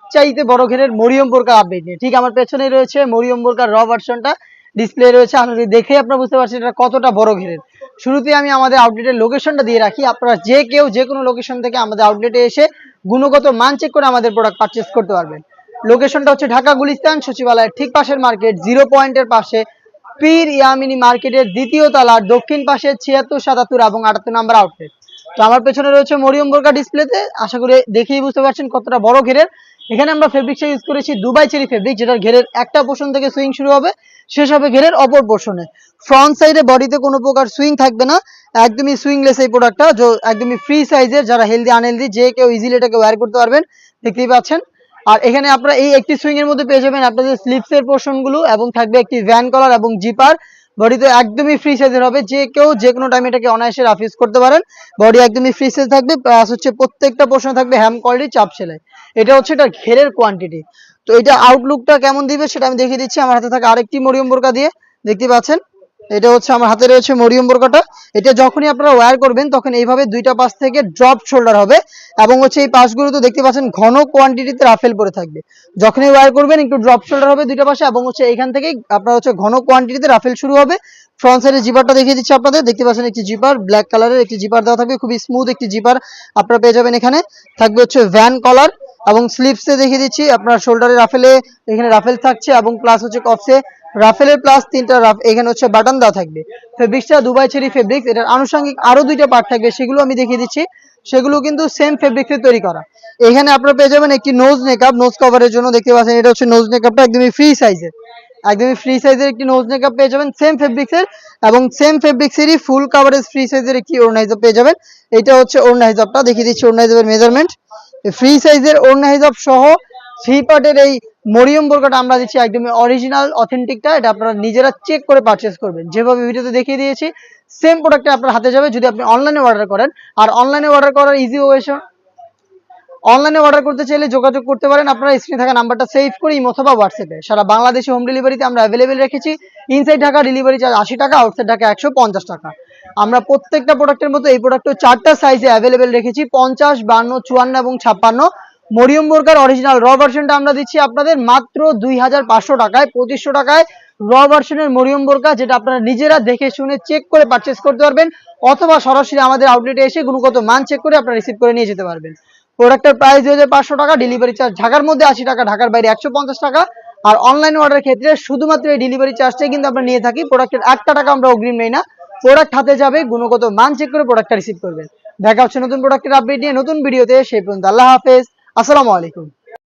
সবচাইতে বড় ঘেরের মরিয়ম বোরকা আপডেট নিয়ে। ঠিক আমার পেছনেই রয়েছে মরিয়ম বোরকার র ভার্সনটা ডিসপ্লে রয়েছে। আপনি দেখে আপনারা বুঝতে পারছেন এটা কতটা বড় ঘেরের। শুরুতে আমি আমাদের আউটলেটের লোকেশনটা দিয়ে রাখি, আপনারা যে কেউ যে কোনো লোকেশন থেকে আমাদের আউটলেটে এসে গুণগত মান চেক করে আমাদের প্রোডাক্ট পারচেস করতে পারবেন। লোকেশনটা হচ্ছে ঢাকা গুলিস্তান সচিবালয়ের ঠিক পাশের মার্কেট, জিরো পয়েন্টের পাশে, পীর ইয়ামিনী মার্কেটের দ্বিতীয় তলার দক্ষিণ পাশে 76, 77 এবং 78 নাম্বার আউটলেট। তো আমার পেছনে রয়েছে মরিয়ম বোরকা ডিসপ্লেতে, আশা করি দেখেই বুঝতে পারছেন কতটা বড় ঘেরের। এখানে আমরা ফেব্রিকটা ইউজ করেছি দুবাই চেরি ফেব্রিক, যেটার ঘেরের একটা পোর্শন থেকে সুইং শুরু হবে, শেষ হবে ঘেরের অপর পোর্শনে। ফ্রন্ট সাইডে বডিতে কোনো প্রকার সুইং থাকবে না, একদমই সুইংলেস এই প্রোডাক্টটা, একদমই ফ্রি সাইজের। যারা হেলদি আনহেলদি যে কেউ ইজিলি এটাকে ওয়্যার করতে পারবেন, দেখতেই পাচ্ছেন। আর এখানে আপনারা এই একটি সুইং এর মধ্যে পেয়ে যাবেন আপনাদের স্লিপসের পোর্শন গুলো, এবং থাকবে একটি ভ্যান কলার এবং জিপার। বডিতে একদমই ফ্রি সাইজের হবে, যে কেউ যে কোনো টাইমে এটাকে অনায়াসে রাফ ইউজ করতে পারেন। বডি একদমই ফ্রি সাইজ থাকবে, প্লাস হচ্ছে প্রত্যেকটা পোর্শন থাকবে হ্যাম কোয়ালিটি চাপ সেলাই। এটা হচ্ছে এটা ঘেরের কোয়ান্টিটি। তো এটা আউটলুকটা কেমন দিবে সেটা আমি দেখিয়ে দিচ্ছি আমার হাতে থাকা আরেকটি মরিয়ম বোরকা দিয়ে। দেখতে পাচ্ছেন এটা হচ্ছে আমার হাতে রয়েছে মরিয়ম বোরকাটা। এটা যখনই আপনারা ওয়্যার করবেন তখন এইভাবে দুইটা পাশ থেকে ড্রপ শোল্ডার হবে, এবং হচ্ছে এই পাশগুলো তো দেখতে পাচ্ছেন ঘন কোয়ান্টিটিতে রাফেল পরে থাকবে। যখনই ওয়্যার করবেন একটু ড্রপ শোল্ডার হবে দুইটা পাশে, এবং হচ্ছে এখান থেকেই আপনার হচ্ছে ঘন কোয়ান্টিটিতে রাফেল শুরু হবে। ফ্রন্ট সাইডে জিপারটা দেখিয়ে দিচ্ছি আপনাদের, দেখতে পাচ্ছেন একটি জিপার ব্ল্যাক কালারের একটি জিপার দেওয়া থাকবে, খুবই স্মুথ একটি জিপার আপনারা পেয়ে যাবেন। এখানে থাকবে হচ্ছে ভ্যান কলার, এবং স্লিপসে দেখিয়ে দিচ্ছি আপনার শোল্ডারে রাফেলে, এখানে রাফেল থাকছে, এবং প্লাস হচ্ছে কফসে রাফেলের প্লাস তিনটা এখানে হচ্ছে বাটন দেওয়া থাকবে। ফেব্রিক্সটা দুবাই চেরি ফেব্রিক্স, এটার আনুষঙ্গিক আরো দুইটা পার্ট থাকবে, সেগুলো আমি দেখিয়ে দিচ্ছি। সেগুলো কিন্তু সেম ফেব্রিক্সে তৈরি করা। এখানে আপনারা পেয়ে যাবেন একটি নোজ মেকআপ, নোজ কভারের জন্য। দেখতে পাচ্ছেন এটা হচ্ছে নোজ মেকআপটা একদমই ফ্রি সাইজের, একদমই ফ্রি সাইজের একটি নোজ মেকআপ পেয়ে যাবেন সেম ফেব্রিক্সের, এবং সেম ফেব্রিক্সেরই ফুল কাভারেজ ফ্রি সাইজের একটি ওড়না হিজাব পেয়ে যাবেন। এটা হচ্ছে ওড়না হিজাবটা, দেখিয়ে দিচ্ছি ওড়না হিজাবের মেজারমেন্ট। ফ্রি সাইজের ওড়না হিজাব সহ থ্রি পার্টের এই মরিয়ম বোরকাটা আমরা দিচ্ছি একদমই অরিজিনাল অথেন্টিকটা। এটা আপনারা নিজেরা চেক করে পারচেস করবেন, যেভাবে ভিডিওতে দেখিয়ে দিয়েছি সেম প্রোডাক্টটা আপনার হাতে যাবে যদি আপনি অনলাইনে অর্ডার করেন। আর অনলাইনে অর্ডার করার ইজি ওয়ে, অনলাইনে অর্ডার করতে চাইলে যোগাযোগ করতে পারেন আপনারা স্ক্রিনে থাকা নাম্বারটা সেভ করে ইমো অথবা হোয়াটসঅ্যাপে। সারা বাংলাদেশে হোম ডেলিভারিতে আমরা অ্যাভেলেবেল রেখেছি। ইনসাইড ঢাকা ডেলিভারি চার্জ 80 টাকা, আউটসাইড ঢাকা 150 টাকা। আমরা প্রত্যেকটা প্রোডাক্টের মতো এই প্রোডাক্টও 4টা সাইজে অ্যাভেলেবেল রেখেছি, 50, 52, 54 এবং 56। মরিয়ম বোরকার অরিজিনাল র ভার্সনটা আমরা দিচ্ছি আপনাদের মাত্র 2500 টাকায়, 2500 টাকায় র ভার্সনের মরিয়ম বোরকা, যেটা আপনারা নিজেরা দেখে শুনে চেক করে পারচেস করতে পারবেন, অথবা সরাসরি আমাদের আউটলেটে এসে গুণগত মান চেক করে আপনারা রিসিভ করে নিয়ে যেতে পারবেন। প্রোডাক্টের প্রাইস 2500 টাকা, ডেলিভারি চার্জ ঢাকার মধ্যে 80 টাকা, ঢাকার বাইরে 150 টাকা। আর অনলাইন অর্ডারের ক্ষেত্রে শুধুমাত্র এই ডেলিভারি চার্জটাই কিন্তু আমরা নিয়ে থাকি, প্রোডাক্টের 1 টাকা আমরা অগ্রিম নেই না। প্রোডাক্ট হাতে যাবে, গুণগত মান চেক করে প্রোডাক্টটা রিসিভ করবেন। দেখা হচ্ছে নতুন প্রোডাক্টের আপডেট নিয়ে নতুন ভিডিওতে, সেই পর্যন্ত আল্লাহ হাফেজ, আসসালামু আলাইকুম।